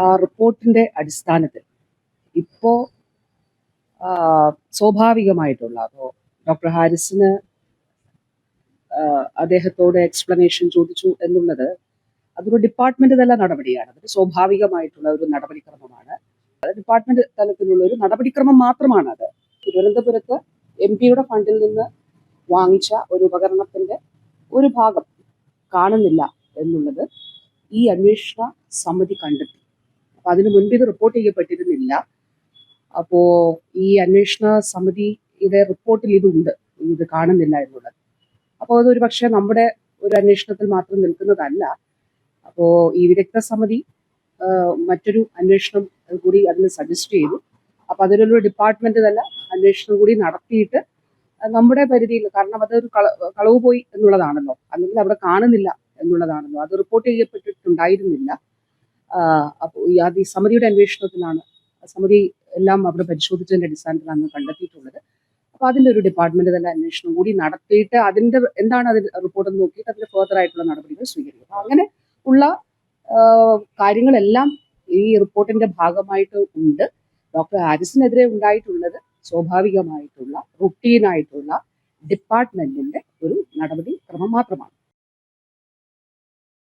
ആ റിപ്പോർട്ടിന്റെ അടിസ്ഥാനത്തിൽ ഇപ്പോൾ സ്വാഭാവികമായിട്ടുള്ള അപ്പോൾ ഡോക്ടർ ഹാരിസിന് അദ്ദേഹത്തോട് എക്സ്പ്ലനേഷൻ ചോദിച്ചു എന്നുള്ളത് അതൊരു ഡിപ്പാർട്ട്മെന്റ് തല നടപടിയാണ്. അതൊരു സ്വാഭാവികമായിട്ടുള്ള ഒരു നടപടിക്രമമാണ്. അത് ഡിപ്പാർട്ട്മെന്റ് തലത്തിലുള്ള ഒരു നടപടിക്രമം മാത്രമാണ് അത്. തിരുവനന്തപുരത്ത് MP-യുടെ ഫണ്ടിൽ നിന്ന് വാങ്ങിച്ച ഒരു ഉപകരണത്തിന്റെ ഒരു ഭാഗം കാണുന്നില്ല എന്നുള്ളത് ഈ അന്വേഷണ സമിതി കണ്ടെത്തി. അപ്പൊ അതിനു മുൻപ് ഇത് റിപ്പോർട്ട് ചെയ്യപ്പെട്ടിരുന്നില്ല. അപ്പോ ഈ അന്വേഷണ സമിതിയുടെ റിപ്പോർട്ടിൽ ഇതുണ്ട്, ഇത് കാണുന്നില്ല എന്നുള്ളത്. അപ്പോൾ അതൊരു പക്ഷേ നമ്മുടെ ഒരു അന്വേഷണത്തിൽ മാത്രം നിൽക്കുന്നതല്ല. അപ്പോൾ ഈ വിദഗ്ധ സമിതി മറ്റൊരു അന്വേഷണം കൂടി അതിന് സജസ്റ്റ് ചെയ്തു. അപ്പൊ അതിലൊരു ഡിപ്പാർട്ട്മെന്റ് തന്നെ അന്വേഷണം കൂടി നടത്തിയിട്ട് നമ്മുടെ പരിധിയിൽ, കാരണം അതൊരു കളവ് പോയി എന്നുള്ളതാണല്ലോ, അല്ലെങ്കിൽ അവിടെ കാണുന്നില്ല എന്നുള്ളതാണല്ലോ, അത് റിപ്പോർട്ട് ചെയ്യപ്പെട്ടിട്ടുണ്ടായിരുന്നില്ല. അപ്പോൾ ഈ സമിതിയുടെ അന്വേഷണത്തിലാണ്, സമിതി എല്ലാം അവിടെ പരിശോധിച്ചതിന്റെ അടിസ്ഥാനത്തിലാണ് കണ്ടെത്തിയിട്ടുള്ളത്. അപ്പൊ അതിന്റെ ഒരു ഡിപ്പാർട്ട്മെന്റ് തന്നെ അന്വേഷണം കൂടി നടത്തിയിട്ട് അതിന്റെ എന്താണ് അതിന്റെ റിപ്പോർട്ട് നോക്കിയിട്ട് അതിന്റെ ഫർദർ ആയിട്ടുള്ള നടപടികൾ സ്വീകരിക്കും. അപ്പൊ അങ്ങനെ ഉള്ള കാര്യങ്ങളെല്ലാം ഈ റിപ്പോർട്ടിന്റെ ഭാഗമായിട്ട് ഉണ്ട്. ഡോക്ടർ ഹാരിസിനെതിരെ ഉണ്ടായിട്ടുള്ളത് സ്വാഭാവികമായിട്ടുള്ള റുട്ടീനായിട്ടുള്ള ഡിപ്പാർട്ട്മെന്റിന്റെ ഒരു നടപടി ക്രമം മാത്രമാണ്.